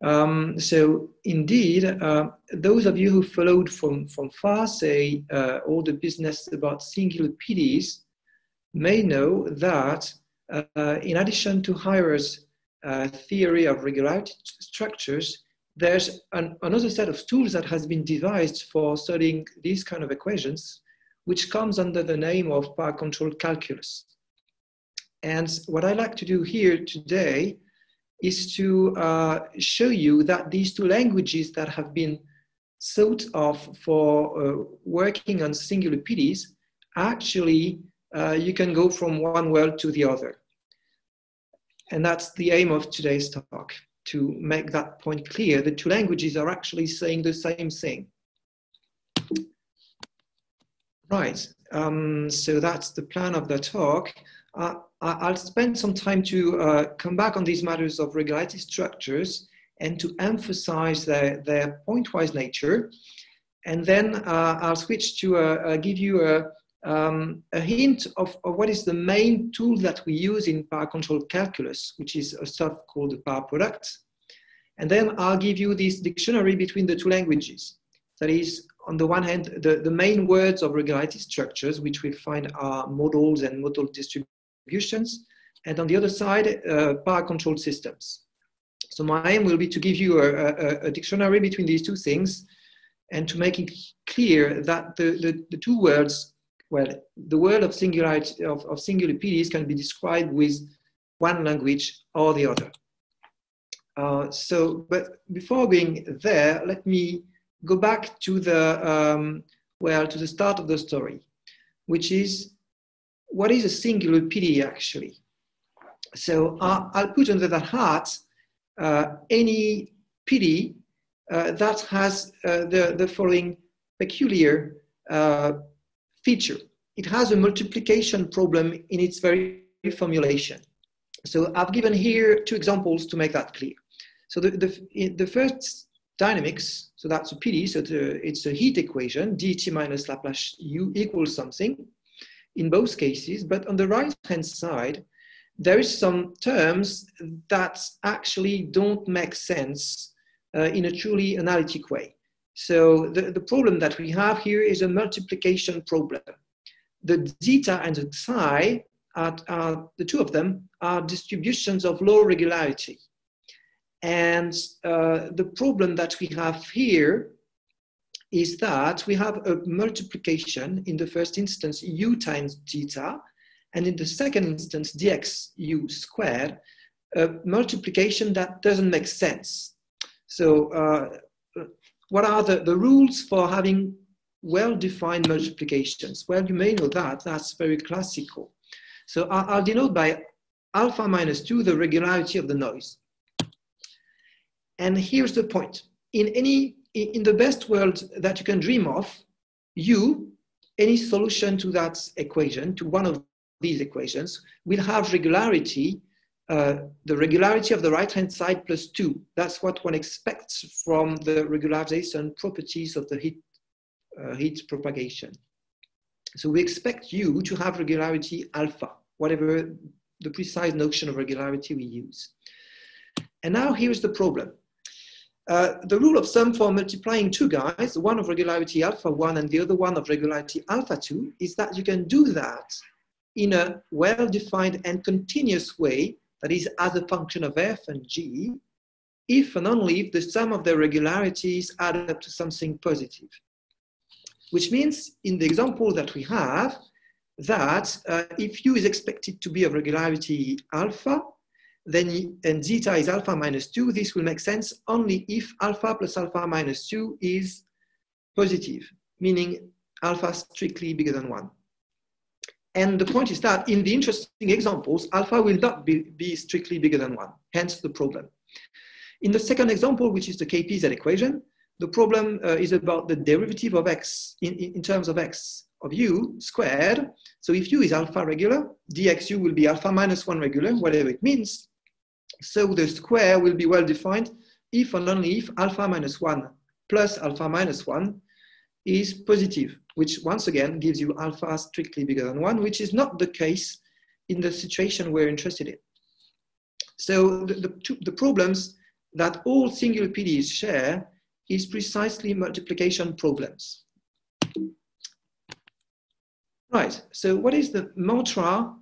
So indeed, those of you who followed from far, say, all the business about singular PDEs may know that in addition to Heyer's theory of regularity structures, there's another set of tools that has been devised for studying these kind of equations, which comes under the name of Paracontrolled calculus. And what I like to do here today is to show you that these two languages that have been thought of for working on singular PDEs, actually you can go from one world to the other. And that's the aim of today's talk, to make that point clear. The two languages are actually saying the same thing. Right, so that's the plan of the talk. I'll spend some time to come back on these matters of regularity structures and to emphasize their pointwise nature. And then I'll switch to give you a hint of what is the main tool that we use in paracontrolled calculus, which is a stuff called the power product. And then I'll give you this dictionary between the two languages. That is, on the one hand, the main words of regularity structures, which we find are modals and modal distributions. And on the other side, power-controlled systems. So my aim will be to give you a dictionary between these two things and to make it clear that the two words, well, the word of singularity of singular PDEs can be described with one language or the other. But before going there, let me go back to the to the start of the story, which is, what is a singular PDE actually? So I'll put under that hat any PDE that has the following peculiar feature. It has a multiplication problem in its very formulation. So I've given here two examples to make that clear. So the first dynamics, so that's a PDE, so it's a heat equation, dT minus Laplace u equals something in both cases, but on the right-hand side, there is some terms that actually don't make sense in a truly analytic way. So the problem that we have here is a multiplication problem. The zeta and the psi, the two of them, are distributions of low regularity. And the problem that we have here is that we have a multiplication in the first instance u times zeta, and in the second instance dx u squared, a multiplication that doesn't make sense. So what are the rules for having well-defined multiplications? Well, you may know that, that's very classical. So I'll denote by alpha minus 2 the regularity of the noise. And here's the point. In the best world that you can dream of, any solution to that equation, to one of these equations, will have regularity, the regularity of the right-hand side plus 2. That's what one expects from the regularization properties of the heat propagation. So we expect U to have regularity alpha, whatever the precise notion of regularity we use. And now here's the problem. The rule of thumb for multiplying two guys, one of regularity alpha 1 and the other one of regularity alpha 2, is that you can do that in a well-defined and continuous way, that is as a function of f and g, if and only if the sum of their regularities add up to something positive. Which means, in the example that we have, that if u is expected to be of regularity alpha, then and zeta is alpha minus 2, this will make sense only if alpha plus alpha minus 2 is positive, meaning alpha strictly bigger than 1. And the point is that in the interesting examples, alpha will not be strictly bigger than 1, hence the problem. In the second example, which is the KPZ equation, the problem is about the derivative of x in terms of x of u squared. So if u is alpha regular, dxu will be alpha minus 1 regular, whatever it means. So the square will be well defined if and only if alpha minus 1 plus alpha minus 1 is positive, which once again gives you alpha strictly bigger than 1, which is not the case in the situation we're interested in. So the problems that all singular PDEs share is precisely multiplication problems. Right, so what is the mantra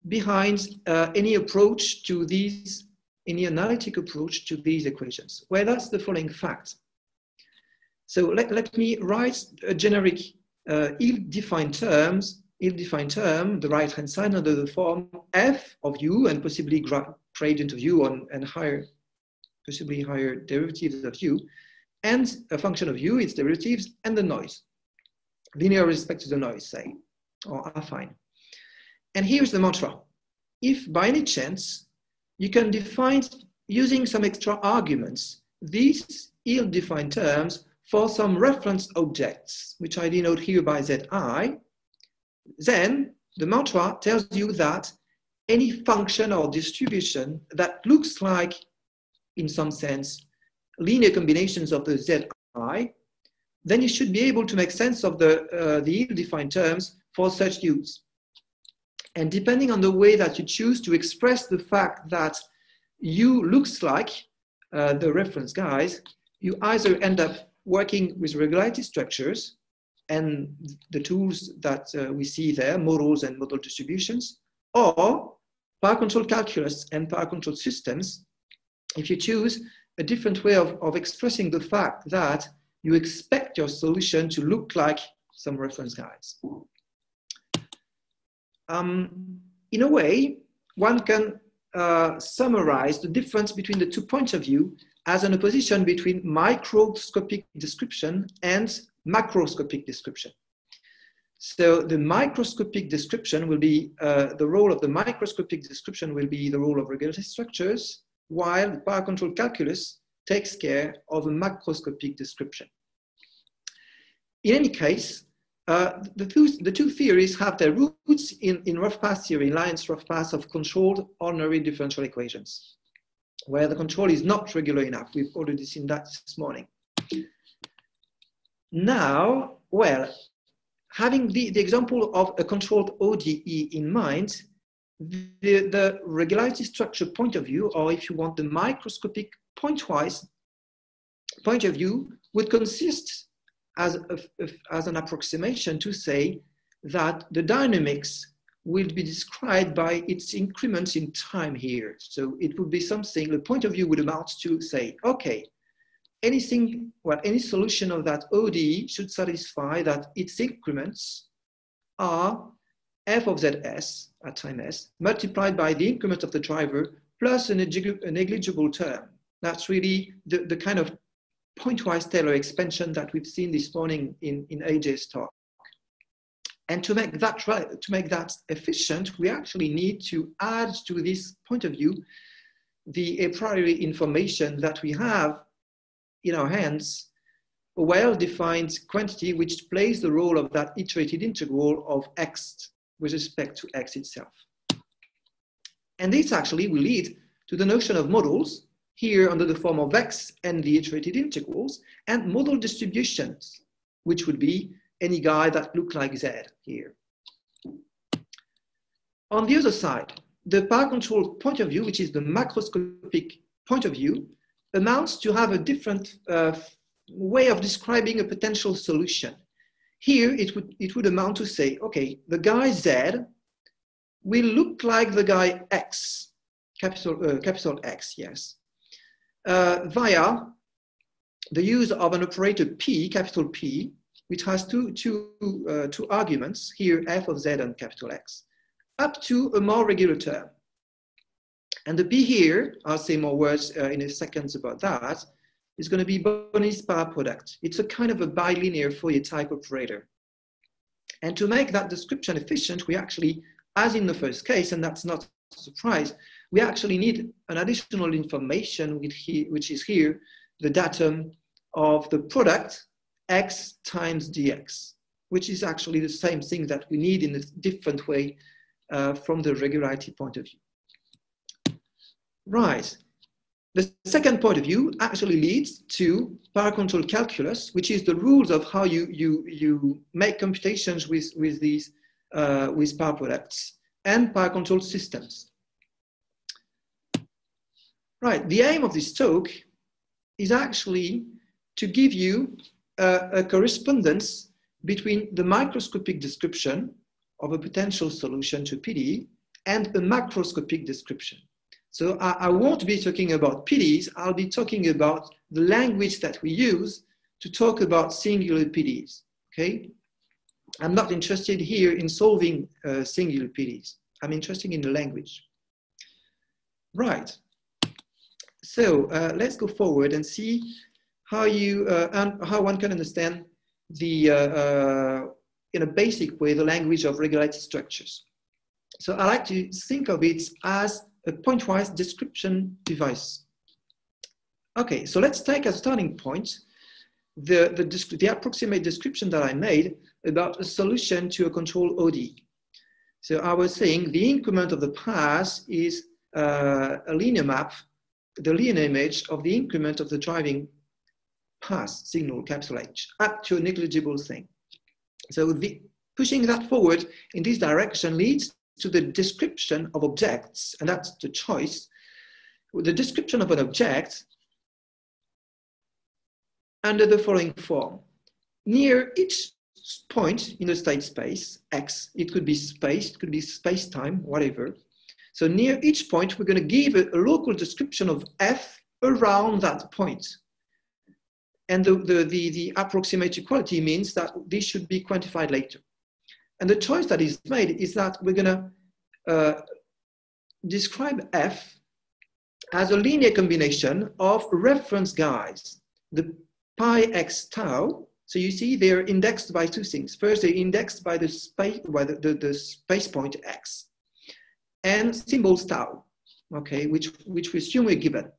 behind any approach to these, any analytic approach to these equations? Well, that's the following fact. So let me write a generic ill-defined term, the right-hand side under the form f of u and possibly gradient of u and higher, possibly higher derivatives of u, and a function of u, its derivatives, and the noise, linear with respect to the noise, say, or affine. And here's the mantra. If by any chance you can define, using some extra arguments, these ill-defined terms for some reference objects, which I denote here by zi, then the mantra tells you that any function or distribution that looks like, in some sense, linear combinations of the zi, then you should be able to make sense of the ill-defined terms for such use. And depending on the way that you choose to express the fact that u looks like the reference guys, you either end up working with regularity structures and the tools that we see there, models and model distributions, or Paracontrolled calculus and Paracontrolled systems, if you choose a different way of expressing the fact that you expect your solution to look like some reference guides. In a way, one can summarize the difference between the 2 points of view as an opposition between microscopic description and macroscopic description. So the microscopic description will be, the role of the microscopic description will be the role of regularity structures, while the Paracontrolled calculus takes care of a macroscopic description. In any case, the two theories have their roots in rough path theory, Lyon's rough path of controlled ordinary differential equations, where the control is not regular enough. We've already seen that this morning. Now, well, having the example of a controlled ODE in mind, the regularity structure point of view, or if you want the microscopic pointwise point of view, would consist as an approximation to say that the dynamics will be described by its increments in time here. So it would be something, the point of view would amount to say, okay, anything, well, any solution of that ODE should satisfy that its increments are f of zs at time s multiplied by the increment of the driver plus a negligible term. That's really the kind of pointwise Taylor expansion that we've seen this morning in AJ's talk. And to make that efficient, we actually need to add to this point of view the a priori information that we have in our hands, a well-defined quantity which plays the role of that iterated integral of x with respect to x itself. And this actually will lead to the notion of models, here under the form of x and the iterated integrals, and model distributions, which would be any guy that look like z here. On the other side, the Paracontrolled point of view, which is the macroscopic point of view, amounts to have a different way of describing a potential solution. Here, it would amount to say, okay, the guy z will look like the guy x, capital X, yes, via the use of an operator p, capital P, which has two arguments, here f of z and capital X, up to a more regular term. And the p here, I'll say more words in a second about that, is going to be Bonni's power product. It's a kind of a bilinear Fourier-type operator. And to make that description efficient, we actually, as in the first case, and that's not a surprise, we actually need an additional information which is here, the datum of the product x times dx, which is actually the same thing that we need in a different way from the regularity point of view. Right. The second point of view actually leads to Paracontrolled calculus, which is the rules of how you make computations with these with power products, and Paracontrolled systems. Right. The aim of this talk is actually to give you a correspondence between the microscopic description of a potential solution to PDE and a macroscopic description. So I won't be talking about PDEs, I'll be talking about the language that we use to talk about singular PDEs, okay? I'm not interested here in solving singular PDEs. I'm interested in the language. Right. So let's go forward and see how how one can understand the in a basic way the language of regularity structures. So I like to think of it as a pointwise description device. Okay, so let's take as a starting point the approximate description that I made about a solution to a control ODE. So I was saying the increment of the path is a linear map, the linear image of the increment of the driving path signal, capital H, up to a negligible thing. So pushing that forward in this direction leads to the description of objects, and that's the choice. The description of an object under the following form. Near each point in the state space, X, it could be space, it could be space-time, whatever. So near each point, we're going to give a local description of F around that point. And the approximate equality means that this should be quantified later. And the choice that is made is that we're going to describe F as a linear combination of reference guys, the pi x tau. So you see they're indexed by two things. First, they're indexed by the space point X and symbols tau, okay, which we assume are given.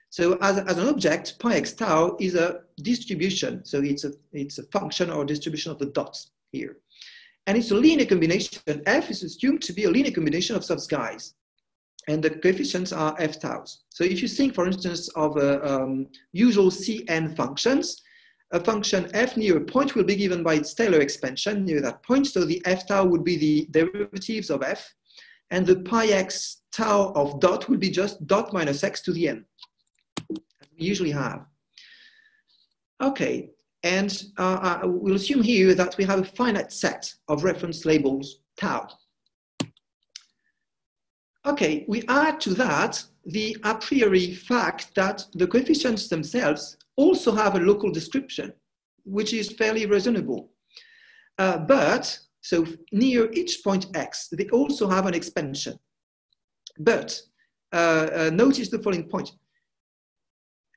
So as an object, pi x tau is a distribution. So it's a function or distribution of the dots here. And it's a linear combination. F is assumed to be a linear combination of such guys. And the coefficients are f taus. So if you think, for instance, of usual Cn functions, a function f near a point will be given by its Taylor expansion near that point. So the f tau would be the derivatives of f. And the pi x tau of dot will be just dot minus x to the n, as we usually have. Okay, and we'll assume here that we have a finite set of reference labels tau. Okay, we add to that the a priori fact that the coefficients themselves also have a local description, which is fairly reasonable. So near each point x, they also have an expansion. But notice the following point.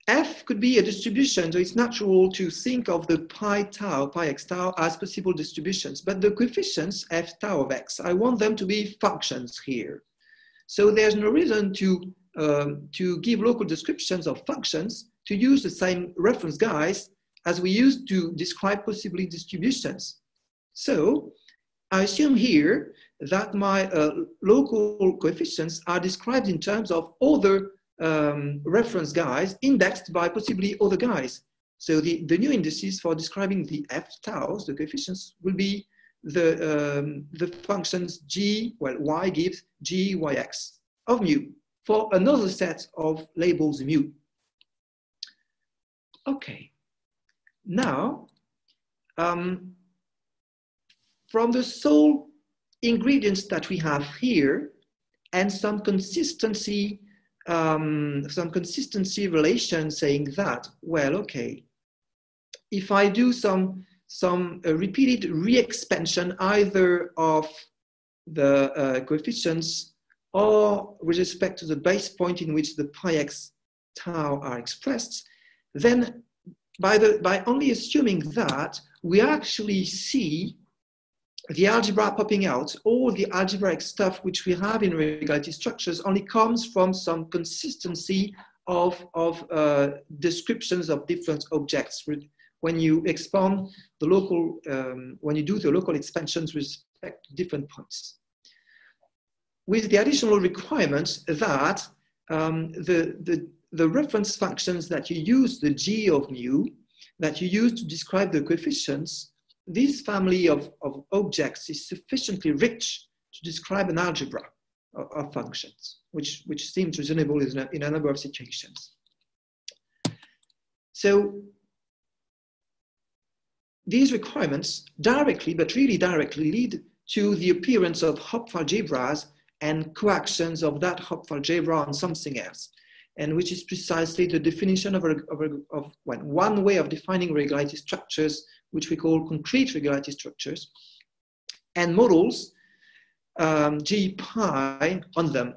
F could be a distribution, so it's natural to think of the pi x tau as possible distributions, but the coefficients f tau of x, I want them to be functions here. So there's no reason to give local descriptions of functions to use the same reference guys as we used to describe possibly distributions. So I assume here that my local coefficients are described in terms of other reference guys indexed by possibly other guys. So the new indices for describing the f taus, the coefficients, will be the functions g, well, y gives g, yx of mu for another set of labels mu. Okay, now from the sole ingredients that we have here and some consistency relation saying that, well, okay, if I do some repeated re-expansion either of the coefficients or with respect to the base point in which the pi x tau are expressed, then by only assuming that, we actually see the algebra popping out. All the algebraic stuff which we have in regularity structures only comes from some consistency of descriptions of different objects. When you expand the local, when you do the local expansions with respect to different points. With the additional requirement that the reference functions that you use, the g of mu, that you use to describe the coefficients, this family of objects is sufficiently rich to describe an algebra of functions, which seems reasonable in a number of situations. So these requirements directly, but really directly, lead to the appearance of Hopf algebras and coactions of that Hopf algebra on something else, and which is precisely the definition of one way of defining regularity structures, which we call concrete regularity structures, and models G pi on them,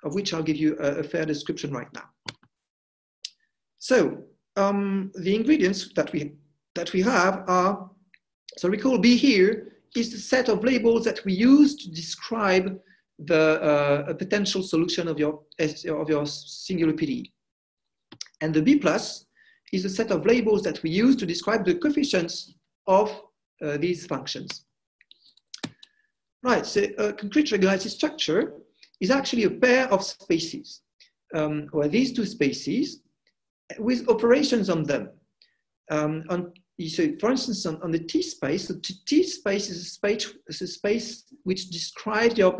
of which I'll give you a fair description right now. So the ingredients that we have are, so recall B here is the set of labels that we use to describe the potential solution of your singular PDE. And the B plus is a set of labels that we use to describe the coefficients of these functions. Right, so a concrete regularity structure is actually a pair of spaces, or these two spaces with operations on them. So for instance, on the T space, the T space is a space which describes your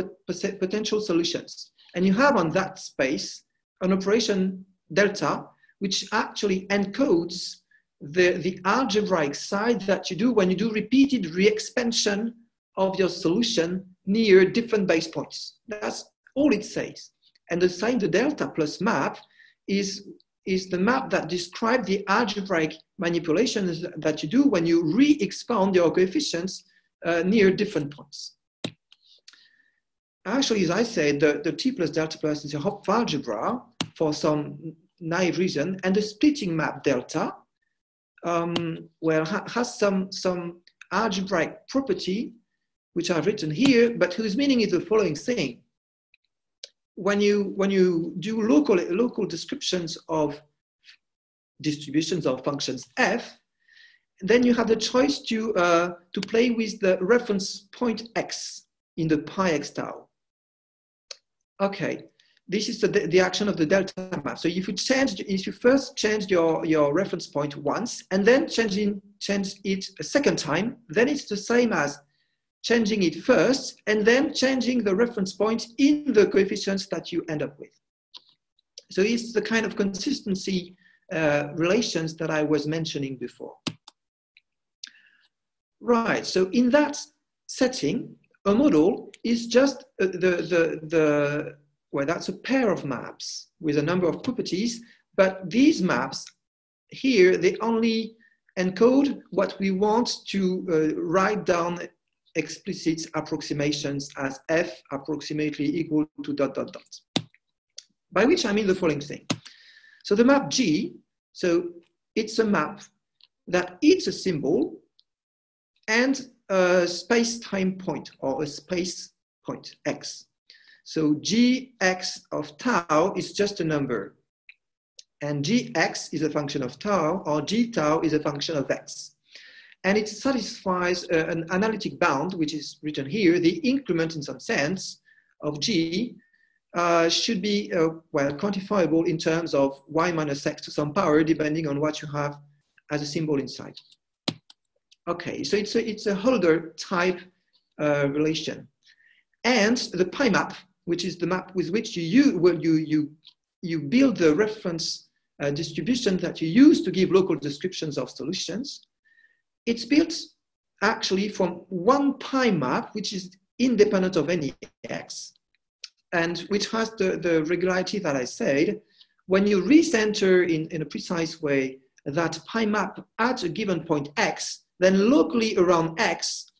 potential solutions. And you have on that space an operation delta, which actually encodes the algebraic side that you do when you do repeated re-expansion of your solution near different base points. That's all it says. And the sign, the delta plus map, is the map that describes the algebraic manipulations that you do when you re-expound your coefficients near different points. Actually, as I said, the T plus delta plus is a Hopf algebra for some naive reason, and the splitting map delta has some algebraic property, which I've written here, but whose meaning is the following thing. When you do local descriptions of distributions of functions f, then you have the choice to play with the reference point x in the pi x tau. Okay, this is the action of the delta map. So if you first change your reference point once and then change it a second time, then it's the same as changing it first and then changing the reference point in the coefficients that you end up with. So it's the kind of consistency relations that I was mentioning before. Right, so in that setting, a model is just well, that's a pair of maps with a number of properties, but these maps here, they only encode what we want to write down explicit approximations as f approximately equal to ... By which I mean the following thing. So the map G, so it's a map that is a symbol and a space-time point, or a space point x. So gx of tau is just a number, and gx is a function of tau, or g tau is a function of x. And it satisfies an analytic bound, which is written here. The increment, in some sense, of G should be, well, quantifiable in terms of y minus x to some power, depending on what you have as a symbol inside. Okay, so it's a Holder type relation. And the pi map, which is the map with which you build the reference distribution that you use to give local descriptions of solutions. It's built actually from one pi map, which is independent of any x, and which has the regularity that I said. When you recenter in a precise way that pi map at a given point x, then locally around x,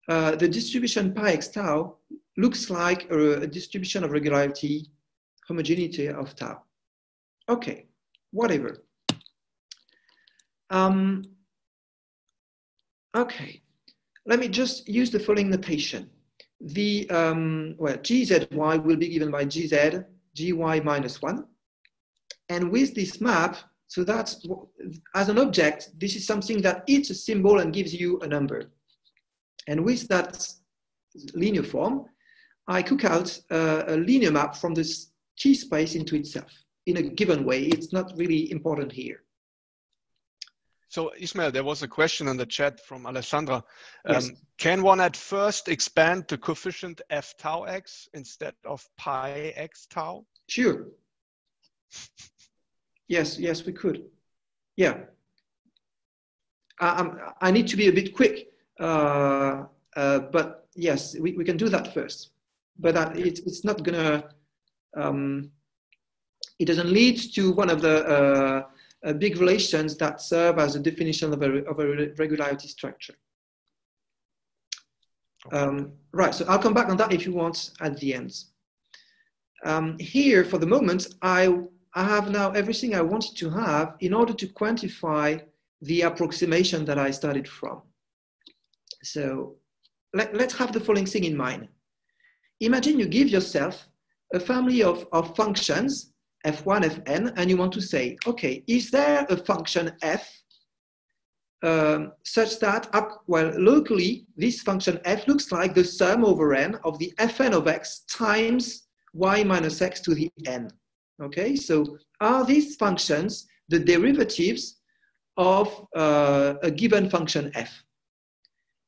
the distribution pi x tau looks like a distribution of regularity, homogeneity of tau. Okay, whatever. Okay, let me just use the following notation. The, well, gzy will be given by gz, gy minus 1. And with this map, so that's, as an object, this is something that it's a symbol and gives you a number. And with that linear form, I cook out a linear map from this T space into itself in a given way. It's not really important here. So Ismaël, there was a question in the chat from Alessandra. Yes. Can one at first expand the coefficient f tau x instead of pi x tau? Sure. Yes, we could. yeah. I need to be a bit quick, but yes, we can do that first. But it's not gonna, it doesn't lead to one of the big relations that serve as a definition of a regularity structure. Right, so I'll come back on that if you want at the end. Here, for the moment, I have now everything I wanted to have in order to quantify the approximation that I started from. So let's have the following thing in mind. Imagine you give yourself a family of functions, f1, fn, and you want to say, okay, is there a function f such that, well, locally, this function f looks like the sum over n of the fn of x times y minus x to the n. Okay, so are these functions the derivatives of a given function f?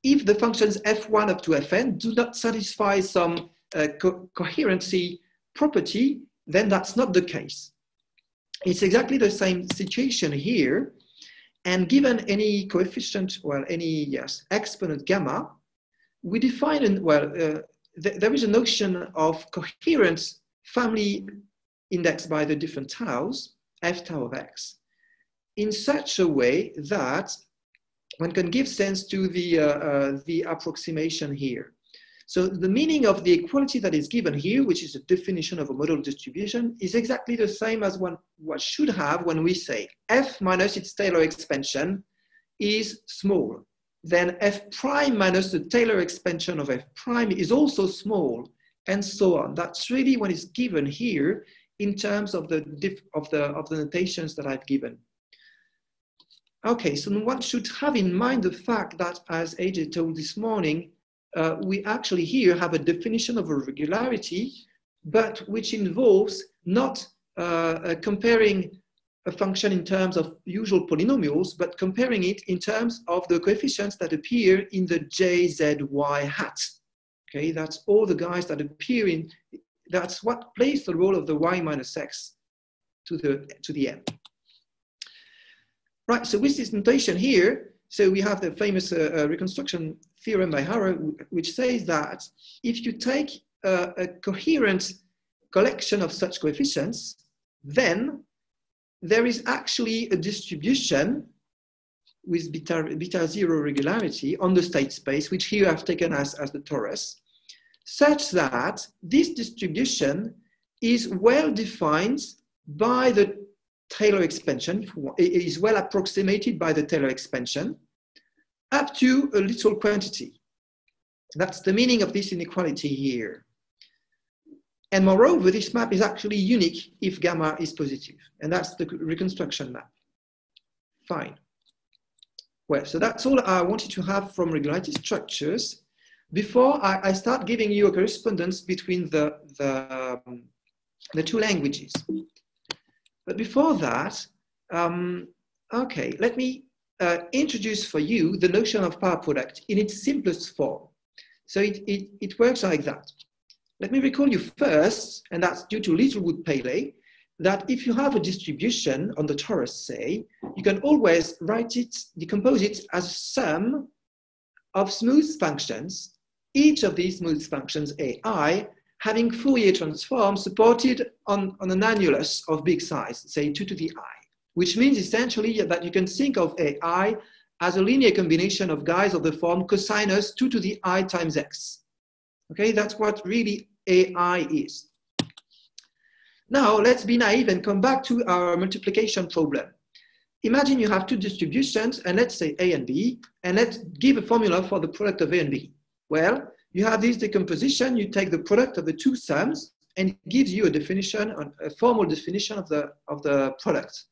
If the functions f1 up to fn do not satisfy some coherency property, then that's not the case. It's exactly the same situation here. And given any coefficient, well, any, yes, exponent gamma, we define, there is a notion of coherent family indexed by the different taus, f tau of x, in such a way that one can give sense to the approximation here. So the meaning of the equality that is given here, which is a definition of a model distribution, is exactly the same as what should have when we say f minus its Taylor expansion is small. Then f prime minus the Taylor expansion of f prime is also small, and so on. That's really what is given here in terms of the notations that I've given. Okay, so one should have in mind the fact that, as AJ told this morning, we actually here have a definition of a regularity, but which involves not comparing a function in terms of usual polynomials, but comparing it in terms of the coefficients that appear in the j, z, y hat. Okay, that's all the guys that appear in, that's what plays the role of the y minus x to the n. Right, so with this notation here, so we have the famous reconstruction theorem by Harrow, which says that if you take a coherent collection of such coefficients, then there is actually a distribution with beta zero regularity on the state space, which here I've taken as the torus, such that this distribution is well defined by the Taylor expansion, it is well approximated by the Taylor expansion up to a little quantity. That's the meaning of this inequality here. And moreover, this map is actually unique if gamma is positive. And that's the reconstruction map. Fine. Well, so that's all I wanted to have from regularity structures. Before I start giving you a correspondence between the two languages. But before that, okay, let me introduce for you the notion of power product in its simplest form. So it works like that. Let me recall you first, and that's due to Littlewood-Paley, that if you have a distribution on the torus, say, you can always write it, decompose it as a sum of smooth functions, each of these smooth functions, AI, having Fourier transform supported on an annulus of big size, say 2 to the I, which means essentially that you can think of AI as a linear combination of guys of the form cosinus 2 to the I times x. Okay, that's what really AI is. Now let's be naive and come back to our multiplication problem. Imagine you have two distributions, and let's say A and B, and let's give a formula for the product of A and B. Well, you have this decomposition, you take the product of the two sums, and it gives you a definition, a formal definition of the product.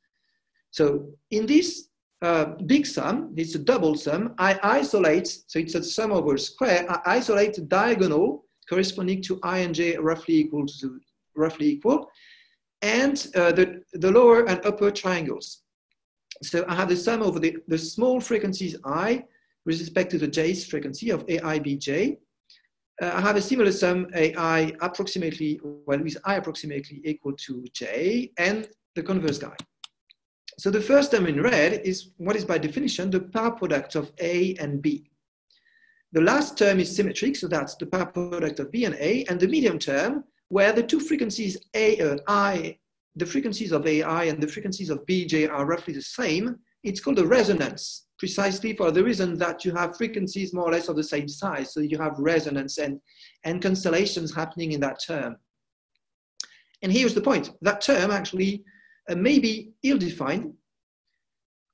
So in this big sum, it's a double sum, I isolate, so it's a sum over a square, I isolate the diagonal corresponding to I and j roughly equal, and the lower and upper triangles. So I have the sum over the small frequencies I with respect to the j's frequency of AI, bj. I have a similar sum AI approximately, well, with I approximately equal to j, and the converse guy. So the first term in red is what is by definition the paraproduct of A and B. The last term is symmetric, so that's the paraproduct of B and A, and the medium term, where the two frequencies the frequencies of AI and the frequencies of BJ are roughly the same, it's called a resonance, precisely for the reason that you have frequencies more or less of the same size, so you have resonance and constellations happening in that term. And here's the point, that term actually may be ill-defined,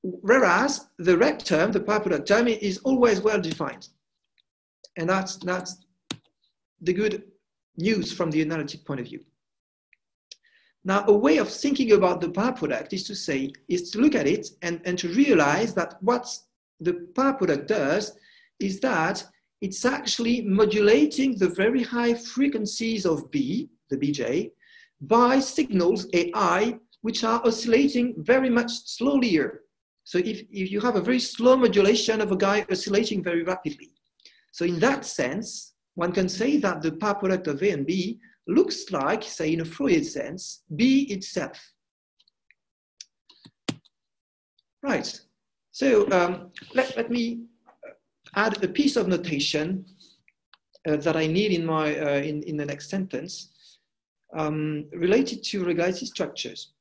whereas the red term, the paraproduct term, is always well-defined. And that's the good news from the analytic point of view. Now, a way of thinking about the paraproduct is to look at it and to realize that what the paraproduct does is that it's actually modulating the very high frequencies of B, the BJ, by signals AI, which are oscillating very much slower. So if you have a very slow modulation of a guy oscillating very rapidly. So in that sense, one can say that the paraproduct of A and B looks like, say in a Fourier sense, B itself. Right, so let me add a piece of notation that I need in my in the next sentence related to regularity structures.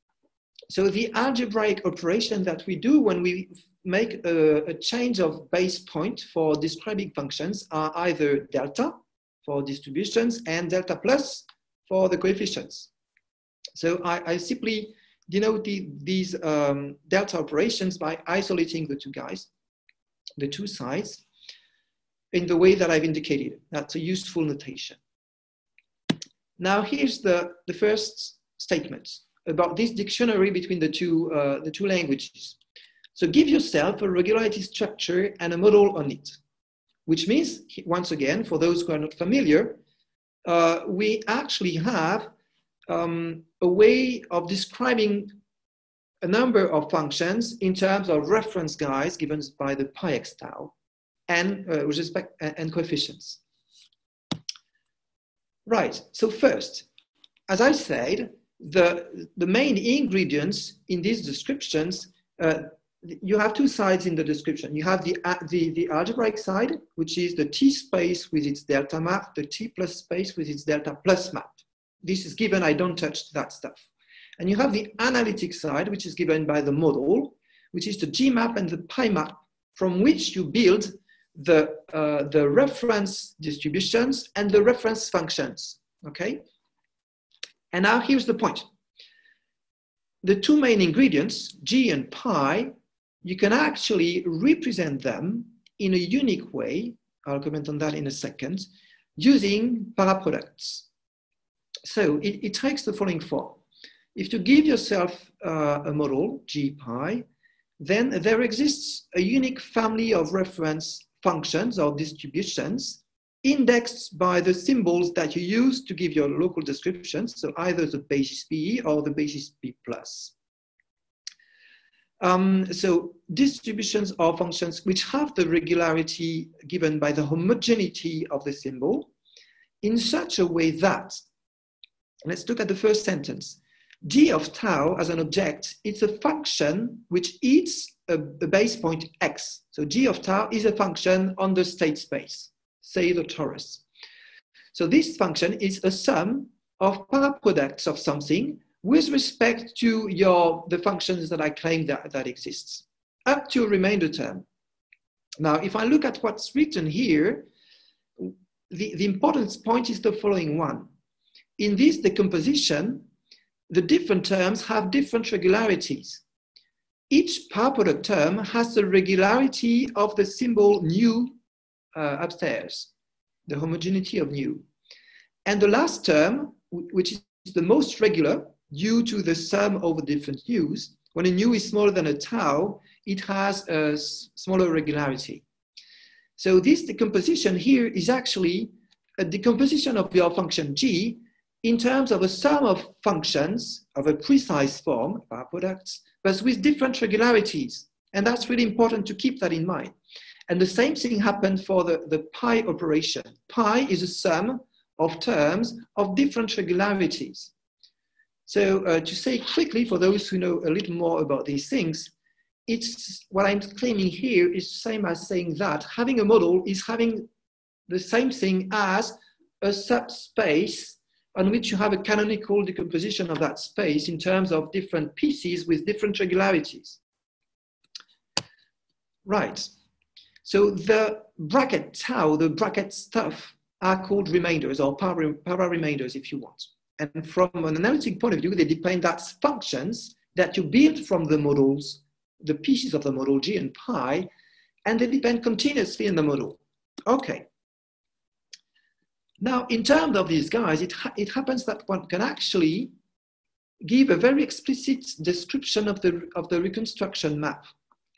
So the algebraic operation that we do when we make a change of base point for describing functions are either delta for distributions and delta plus for the coefficients. So I simply denote these delta operations by isolating the two guys, the two sides, in the way that I've indicated. That's a useful notation. Now here's the first statement about this dictionary between the two languages. So give yourself a regularity structure and a model on it, which means, once again, for those who are not familiar, we actually have a way of describing a number of functions in terms of reference guys given by the pi x tau and with respect and coefficients. Right, so first, as I said, the main ingredients in these descriptions, you have two sides in the description. You have the algebraic side, which is the T space with its delta map, the T plus space with its delta plus map. This is given, I don't touch that stuff. And you have the analytic side, which is given by the model, which is the G map and the pi map, from which you build the reference distributions and the reference functions, okay? And now here's the point. The two main ingredients, G and pi, you can actually represent them in a unique way, I'll comment on that in a second, using paraproducts. So it takes the following form. If you give yourself a model, G pi, then there exists a unique family of reference functions or distributions indexed by the symbols that you use to give your local descriptions, so either the basis P or the basis P plus. So distributions or functions which have the regularity given by the homogeneity of the symbol in such a way that, let's look at the first sentence, G of tau as an object, it's a function which eats a base point x. So G of tau is a function on the state space, say the torus. So this function is a sum of paraproducts of something with respect to the functions that I claim that exists, up to a remainder term. Now, if I look at what's written here, the important point is the following one. In this decomposition, the different terms have different regularities. Each paraproduct term has the regularity of the symbol nu upstairs, the homogeneity of nu. And the last term, which is the most regular due to the sum over different nus, when a nu is smaller than a tau, it has a smaller regularity. So this decomposition here is actually a decomposition of your function g in terms of a sum of functions of a precise form, paraproducts, but with different regularities. And that's really important to keep that in mind. And the same thing happened for the pi operation. Pi is a sum of terms of different regularities. So to say quickly, for those who know a little more about these things, it's what I'm claiming here is the same as saying that having a model is having the same thing as a subspace on which you have a canonical decomposition of that space in terms of different pieces with different regularities. Right. So the bracket tau, the bracket stuff, are called remainders or para-remainders if you want. And from an analytic point of view, they depend as functions that you build from the models, the pieces of the model G and pi, and they depend continuously in the model. Okay. Now, in terms of these guys, it happens that one can actually give a very explicit description of the reconstruction map.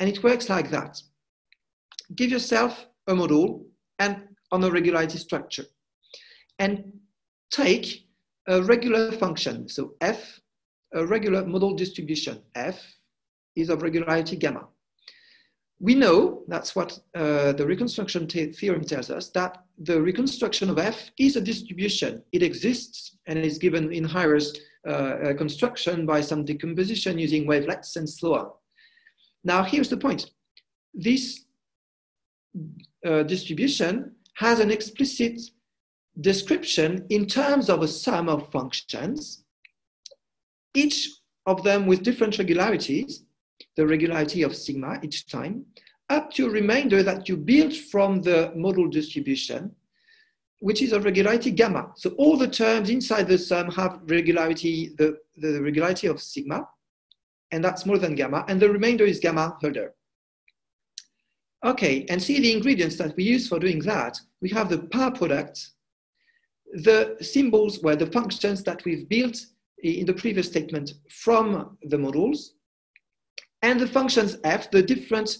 And it works like that. Give yourself a model and on a regularity structure. And take a regular function. So f, a regular model distribution. F is of regularity gamma. We know, that's what the reconstruction theorem tells us, that the reconstruction of F is a distribution. It exists and is given in Hier's construction by some decomposition using wavelets and so on. Now, here's the point. This distribution has an explicit description in terms of a sum of functions, each of them with different regularities, the regularity of sigma each time, up to a remainder that you build from the model distribution, which is of regularity gamma. So all the terms inside the sum have regularity, the regularity of sigma, and that's more than gamma, and the remainder is gamma Hölder. Okay, and see the ingredients that we use for doing that. We have the power product, the symbols, well, the functions that we've built in the previous statement from the models, and the functions f, the different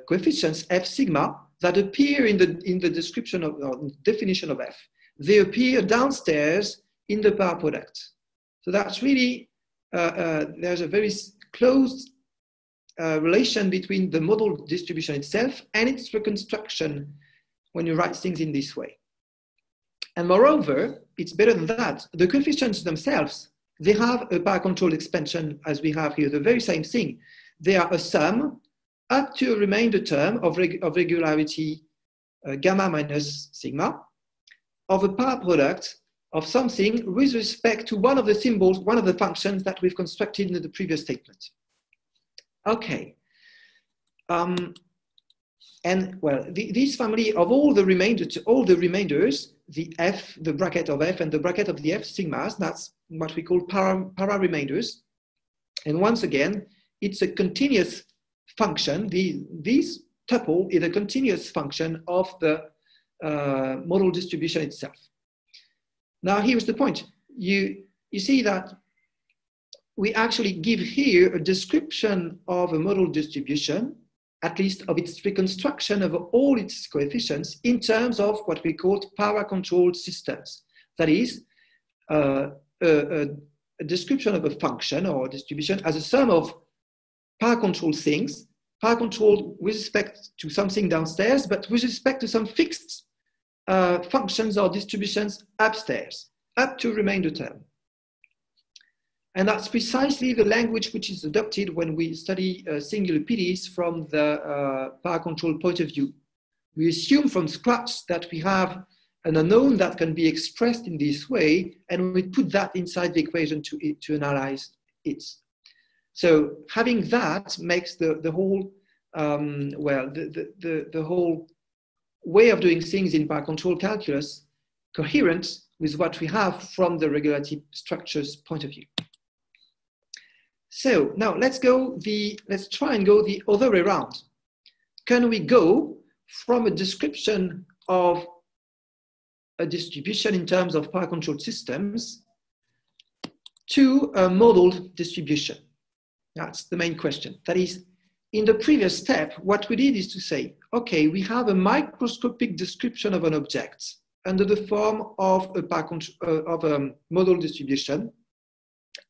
coefficients f sigma that appear in the description of or definition of f. They appear downstairs in the power product. So that's really, there's a very close relation between the model distribution itself and its reconstruction when you write things in this way. And moreover, it's better than that. The coefficients themselves, they have a paracontrolled expansion as we have here, the very same thing. They are a sum up to a remainder term of regularity gamma minus sigma of a power product of something with respect to one of the symbols, one of the functions that we've constructed in the previous statement. Okay. And well, this family of all the remainders, the f, the bracket of f and the bracket of the f sigmas, that's what we call para-remainders. And once again, it's a continuous function. This tuple is a continuous function of the model distribution itself. Now, here's the point. You see that we actually give here a description of a model distribution, at least of its reconstruction of all its coefficients in terms of what we call paracontrolled systems. That is, a description of a function or distribution as a sum of paracontrolled things, paracontrolled with respect to something downstairs, but with respect to some fixed functions or distributions upstairs, up to remainder term. And that's precisely the language which is adopted when we study singular PDEs from the paracontrolled point of view. We assume from scratch that we have an unknown that can be expressed in this way, and we put that inside the equation to analyze it. So having that makes the whole, the whole way of doing things in paracontrolled calculus coherent with what we have from the regularity structures point of view. So now let's try and go the other way around. Can we go from a description of a distribution in terms of paracontrolled systems to a modeled distribution? That's the main question. That is, in the previous step, what we did is to say, okay, we have a microscopic description of an object under the form of a model distribution,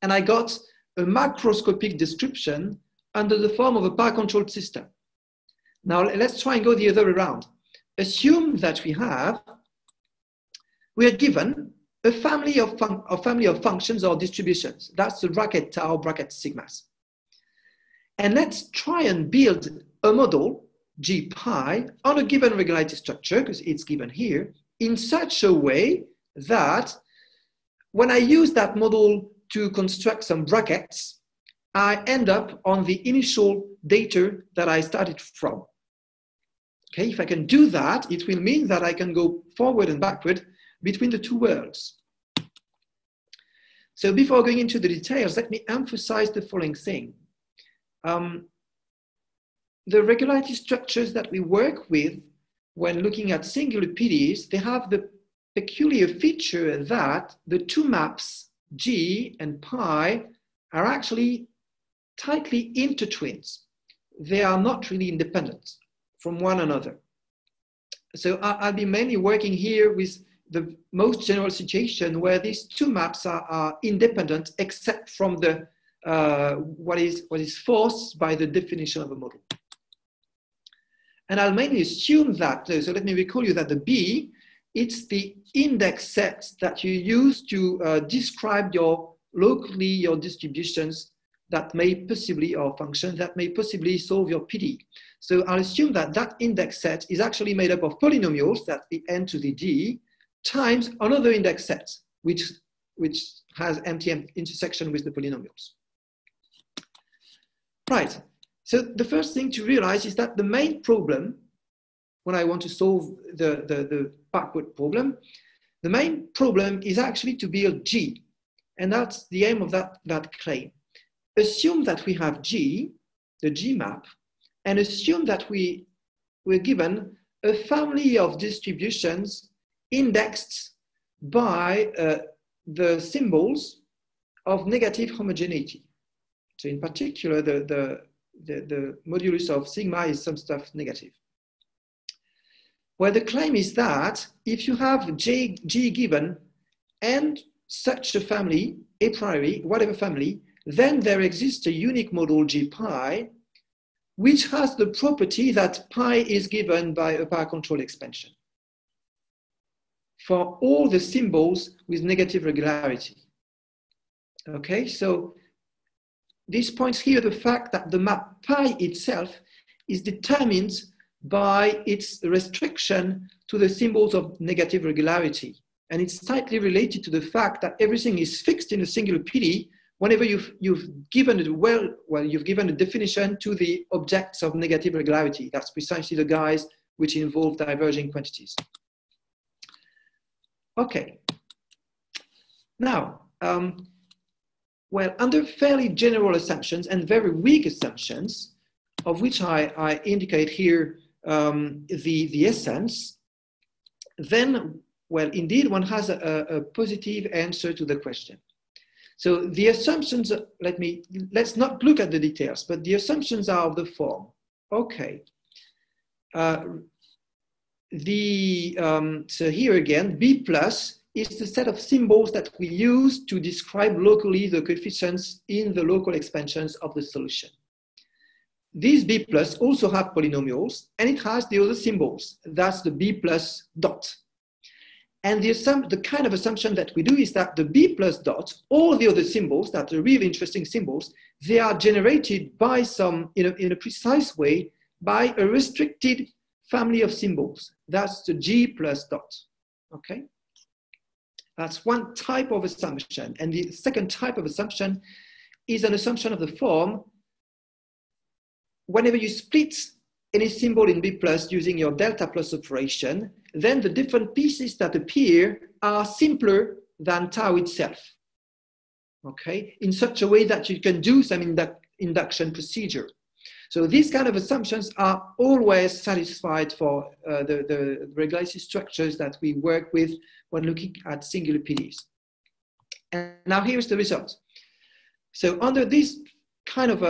and I got a macroscopic description under the form of a paracontrolled system. Now let's try and go the other way around. Assume that we are given a family of functions or distributions. That's the bracket tau, bracket sigmas. And let's try and build a model, G pi, on a given regularity structure, because it's given here, in such a way that when I use that model to construct some brackets, I end up on the initial data that I started from. Okay, if I can do that, it will mean that I can go forward and backward between the two worlds. So before going into the details, let me emphasize the following thing. The regularity structures that we work with when looking at singular PDEs, they have the peculiar feature that the two maps, G and pi, are actually tightly intertwined. They are not really independent from one another. So I'll be mainly working here with the most general situation where these two maps are independent except from the what is forced by the definition of a model. And I'll mainly assume that, so let me recall you that the B, it's the index sets that you use to describe your distributions that may possibly, or functions that may possibly solve your PDE. So I'll assume that that index set is actually made up of polynomials, that the n to the d, times another index set, which has empty intersection with the polynomials. Right, so the first thing to realize is that the main problem, when I want to solve the backward problem, the main problem is actually to build G, and that's the aim of that claim. Assume that we have G, the G map, and assume that we're given a family of distributions indexed by the symbols of negative homogeneity. So in particular, the modulus of sigma is some stuff negative. Well, the claim is that if you have G given and such a family, a priori, whatever family, then there exists a unique model G pi, which has the property that pi is given by a Paracontrolled expansion for all the symbols with negative regularity. Okay, so this points here the fact that the map pi itself is determined by its restriction to the symbols of negative regularity. And it's tightly related to the fact that everything is fixed in a singular PDE whenever you've given a definition to the objects of negative regularity. That's precisely the guys which involve diverging quantities. Okay. Now, well, under fairly general assumptions and very weak assumptions, of which I indicate here the essence, then, well, indeed, one has a positive answer to the question. So the assumptions, let's not look at the details, but the assumptions are of the form. Okay. So here again, B plus is the set of symbols that we use to describe locally the coefficients in the local expansions of the solution. These B plus also have polynomials, and it has the other symbols. That's the B plus dot. And the kind of assumption that we do is that the B plus dot, all the other symbols that are really interesting symbols, they are generated by some, in a precise way, by a restricted family of symbols. That's the G plus dot, okay? That's one type of assumption. And the second type of assumption is an assumption of the form, whenever you split any symbol in B plus using your delta plus operation, then the different pieces that appear are simpler than tau itself, okay? In such a way that you can do some induction procedure. So these kind of assumptions are always satisfied for the regularity structures that we work with when looking at singular PDEs. And now here's the result. So under these kind of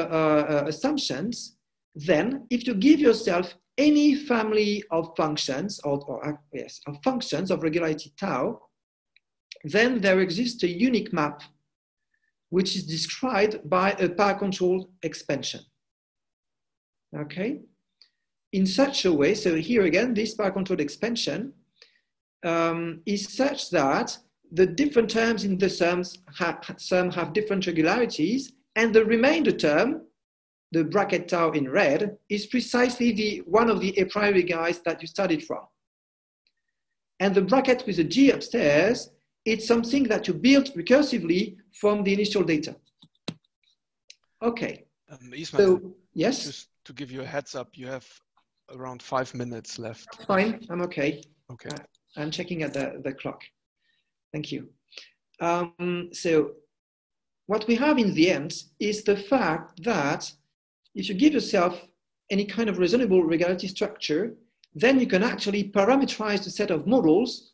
assumptions, then if you give yourself any family of functions, of functions of regularity tau, then there exists a unique map which is described by a Paracontrolled expansion. Okay, in such a way, so here again, this Paracontrolled expansion is such that the different terms in the sum have different regularities, and the remainder term, the bracket tau in red, is precisely one of the a priori guys that you studied from. And the bracket with the G upstairs, it's something that you built recursively from the initial data. Okay. Ismaël, so, yes? Just to give you a heads up, you have around 5 minutes left. Fine, I'm okay. Okay. I'm checking at the clock. Thank you. So what we have in the end is the fact that if you give yourself any kind of reasonable regularity structure, then you can actually parameterize the set of models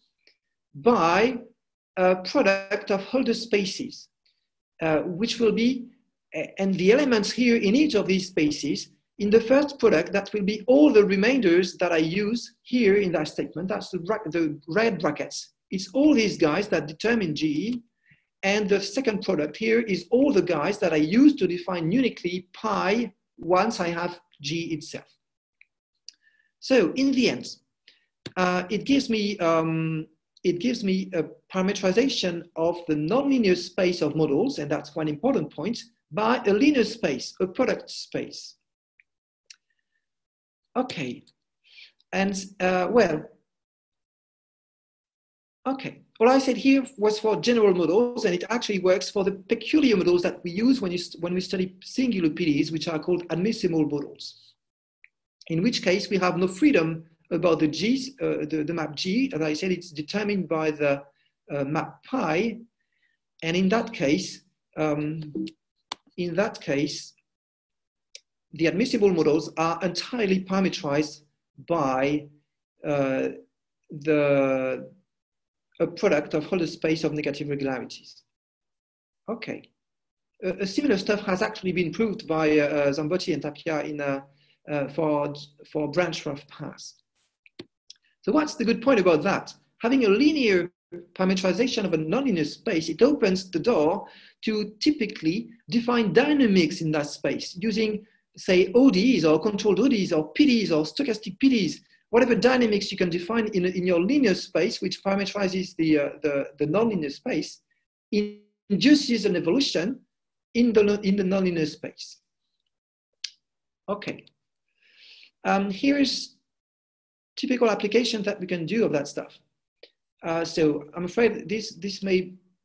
by a product of Holder spaces, which will be, and the elements here in each of these spaces, in the first product, that will be all the remainders that I use here in that statement. That's the red brackets. It's all these guys that determine G. And the second product here is all the guys that I use to define uniquely pi once I have G itself. So in the end, it gives me a parameterization of the nonlinear space of models, and that's one important point, by a linear space, a product space. Okay, and well, okay. All I said here was for general models, and it actually works for the peculiar models that we use when we study singular PDEs, which are called admissible models. In which case we have no freedom about the G's, the map G. As I said, it's determined by the map pi, and in that case, the admissible models are entirely parameterized by a product of Holder space of negative regularities. Okay. A similar stuff has actually been proved by Zambotti and Tapia for branch rough paths. So what's the good point about that? Having a linear parameterization of a nonlinear space, it opens the door to typically define dynamics in that space using, say, ODEs or controlled ODEs or PDEs or stochastic PDEs, whatever dynamics you can define in your linear space, which parameterizes the nonlinear space, induces an evolution in the nonlinear space. Okay. Here's typical application that we can do of that stuff. So I'm afraid this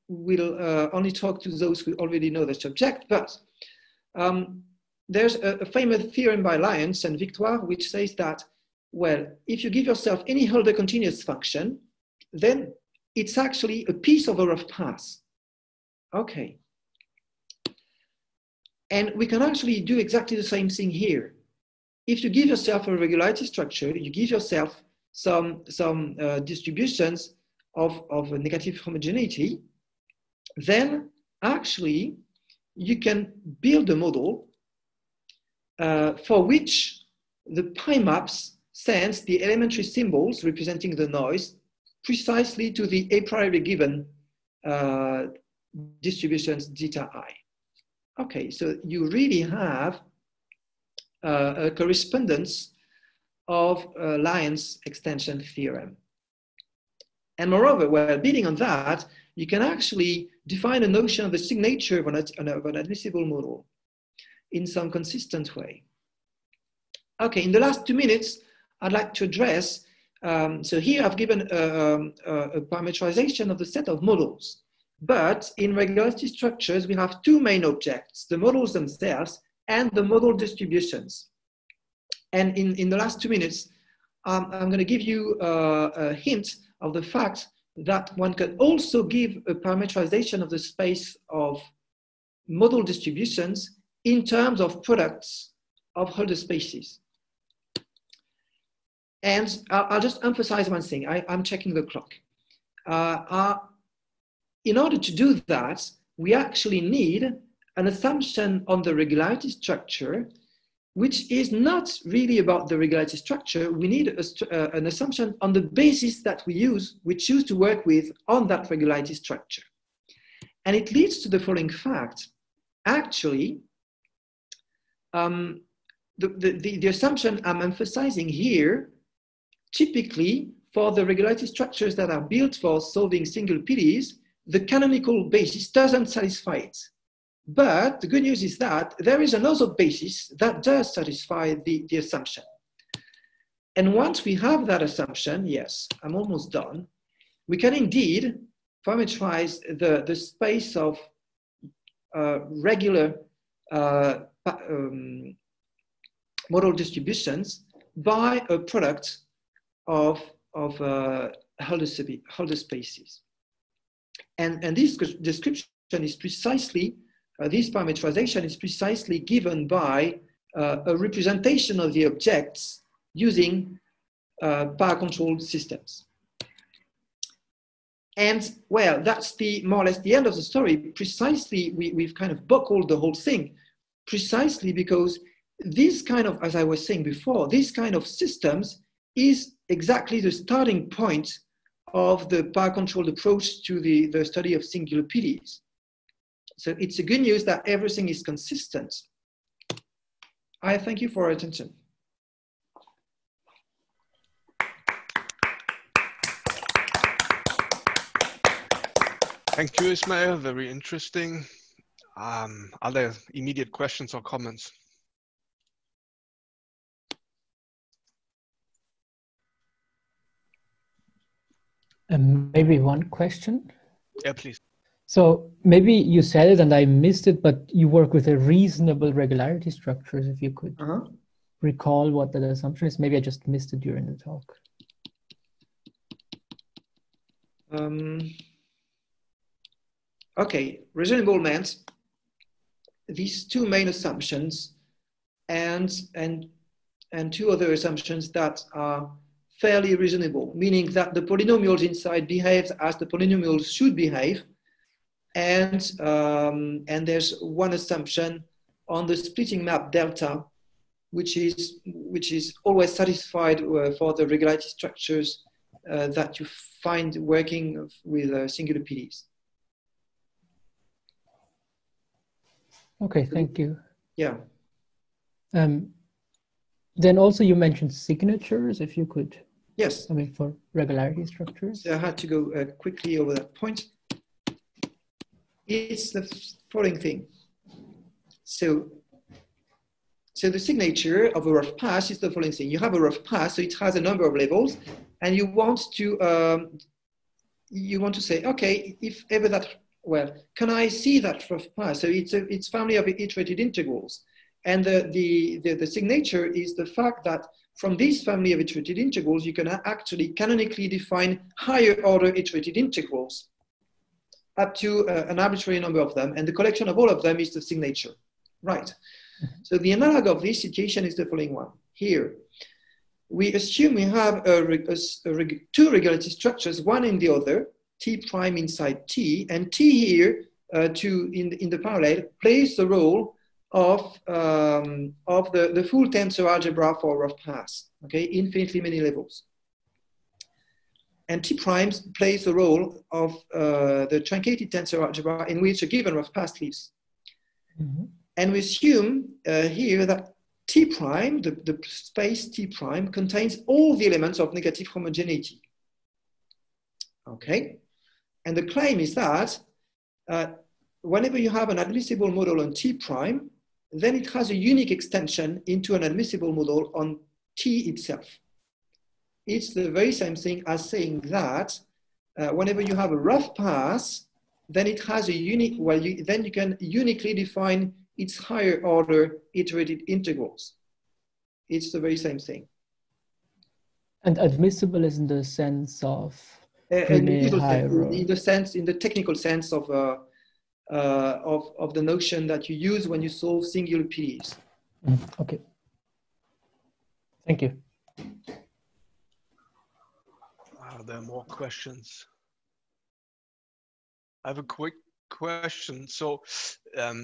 will only talk to those who already know the subject, but there's a famous theorem by Lyons and Victoire, which says that, well, if you give yourself any Holder continuous function, then it's actually a piece of a rough path. Okay. And we can actually do exactly the same thing here. If you give yourself a regularity structure, you give yourself some distributions of a negative homogeneity, then actually you can build a model for which the pi maps sends the elementary symbols representing the noise precisely to the a priori given distributions zeta I. Okay, so you really have a correspondence of Lyons extension theorem. And moreover, while building on that, you can actually define a notion of the signature of an admissible model in some consistent way. Okay, in the last 2 minutes, I'd like to address, so here I've given a parameterization of the set of models, but in regularity structures, we have two main objects, the models themselves and the model distributions. And in the last 2 minutes, I'm going to give you a hint of the fact that one can also give a parameterization of the space of model distributions in terms of products of Holder spaces. And I'll just emphasize one thing. I'm checking the clock. In order to do that, we actually need an assumption on the regularity structure, which is not really about the regularity structure. We need an assumption on the basis that we choose to work with on that regularity structure. And it leads to the following fact. Actually, the assumption I'm emphasizing here, typically for the regularity structures that are built for solving single PDEs, the canonical basis doesn't satisfy it. But the good news is that there is another basis that does satisfy the assumption. And once we have that assumption, yes, I'm almost done, we can indeed parameterize the space of regular model distributions by a product of Hölder spaces. And this description is precisely, this parameterization is precisely given by a representation of the objects using Paracontrolled systems. And well, that's more or less the end of the story. Precisely, we've kind of buckled the whole thing, precisely because this kind of, as I was saying before, this kind of systems is exactly the starting point of the Paracontrolled approach to the study of singular PDEs. So it's a good news that everything is consistent. I thank you for your attention. Thank you, Ismaël. Very interesting. Are there immediate questions or comments? Maybe one question. Yeah, please. So maybe you said it and I missed it, but you work with a reasonable regularity structures. If you could recall what that assumption is. Maybe I just missed it during the talk. Okay, reasonable meant these two main assumptions and two other assumptions that are fairly reasonable, meaning that the polynomials inside behave as the polynomials should behave, and there's one assumption on the splitting map delta, which is always satisfied for the regularity structures that you find working with singular PDEs. Okay, thank you. Yeah. Then also you mentioned signatures, if you could. Yes. I mean, for regularity structures. So I had to go quickly over that point. It's the following thing. So the signature of a rough pass is the following thing. You have a rough pass, so it has a number of levels, and you want to say, okay, if ever that, well, can I see that rough pass? So it's family of iterated integrals. And the signature is the fact that from this family of iterated integrals, you can actually canonically define higher order iterated integrals up to an arbitrary number of them. And the collection of all of them is the signature, right? So the analog of this situation is the following one. Here, we assume we have two regularity structures, one in the other, T prime inside T, and T here in the parallel plays the role of the full tensor algebra for rough pass, okay, infinitely many levels. And T primes plays the role of the truncated tensor algebra in which a given rough pass lives. And we assume here that T prime, the space T prime, contains all the elements of negative homogeneity. Okay? And the claim is that whenever you have an admissible model on T prime, then it has a unique extension into an admissible model on T itself. It's the very same thing as saying that whenever you have a rough pass, then it has a unique, well, then you can uniquely define its higher order iterated integrals. It's the very same thing. And admissible is in the sense of in the technical sense of the notion that you use when you solve singular PDEs. Okay. Thank you. Are there more questions? I have a quick question. So at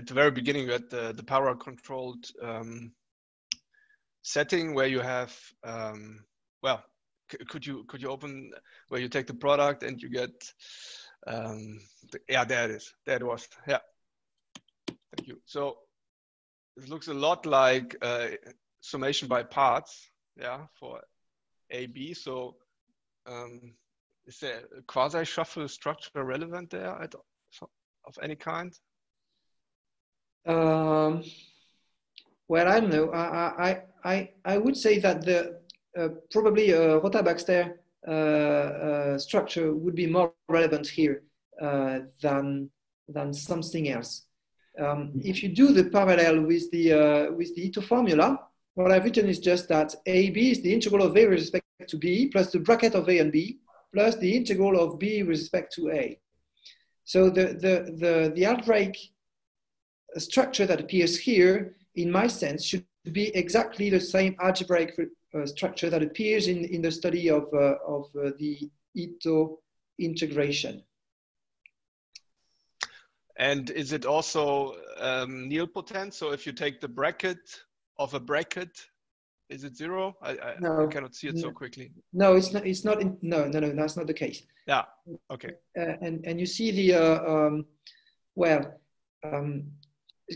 the very beginning, you had the Paracontrolled setting where you have, well, could you open where you take the product and you get, yeah, there it is. There it was. Yeah. Thank you. So it looks a lot like summation by parts, yeah, for AB. So Is there a quasi-shuffle structure relevant there of any kind? Well, I don't know. I would say that the probably a Rota-Baxter structure would be more relevant here than something else. If you do the parallel with the Ito formula, what I've written is just that AB is the integral of A with respect to B plus the bracket of A and B plus the integral of B with respect to A. So the algebraic structure that appears here, in my sense, should be exactly the same algebraic structure that appears in the study of the Ito integration. And is it also nilpotent? So if you take the bracket of a bracket, is it zero? No, I cannot see it so quickly. No, it's not. It's not. No, that's not the case. Yeah. Okay. And you see the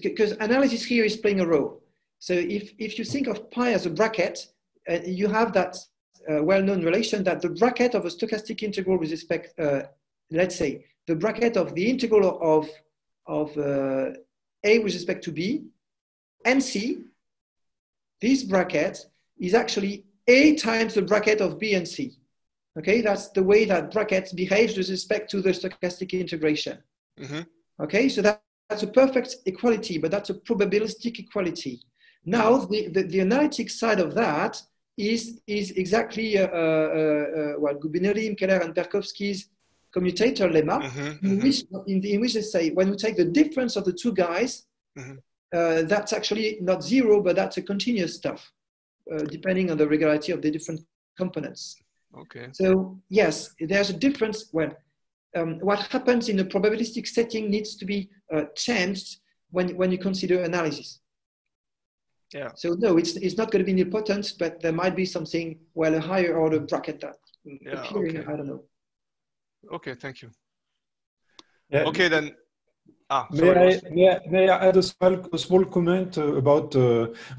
because analysis here is playing a role. So if you think of pi as a bracket, you have that well-known relation that the bracket of a stochastic integral with respect, let's say, the bracket of the integral of A with respect to B and C, this bracket is actually A times the bracket of B and C. Okay, that's the way that bracket behaves with respect to the stochastic integration. Mm-hmm. Okay, so that's a perfect equality, but that's a probabilistic equality. Now, the analytic side of that is exactly Gubinerim, Keller, and Perkovsky's commutator lemma, in which they say when we take the difference of the two guys, that's actually not zero, but that's a continuous stuff, depending on the regularity of the different components. Okay. So yes, there's a difference. Well, what happens in a probabilistic setting needs to be changed when you consider analysis. Yeah. So no, it's not going to be nilpotent, but there might be something, well, a higher order bracket that appearing. Okay. I don't know. Okay, thank you. Yeah. Okay, then. May I add a small comment about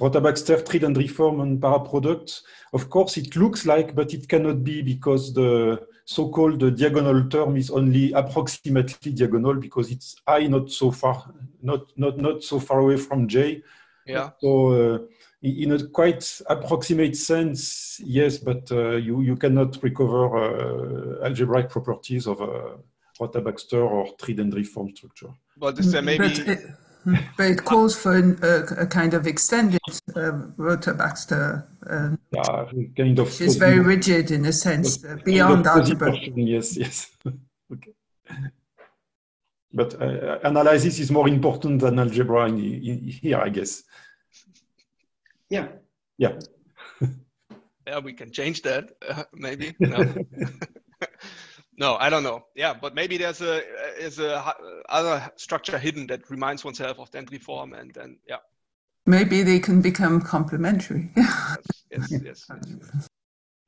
Rota-Baxter tree and reform and paraproducts? Of course, it looks like, but it cannot be because the so-called diagonal term is only approximately diagonal because it's I not so far, not so far away from J. Yeah. So in a quite approximate sense, yes, but you cannot recover algebraic properties of a Rota-Baxter or tree-dendry form structure. But is there maybe... But it calls for a kind of extended Rota-Baxter, kind of, which is very rigid in a sense, beyond algebra. Yes. Okay. But analysis is more important than algebra in here, I guess. Yeah. Yeah. Yeah, we can change that, maybe. No. No, I don't know. Yeah, but maybe there's a other structure hidden that reminds oneself of dendry form, and then yeah. Maybe they can become complementary. Yes.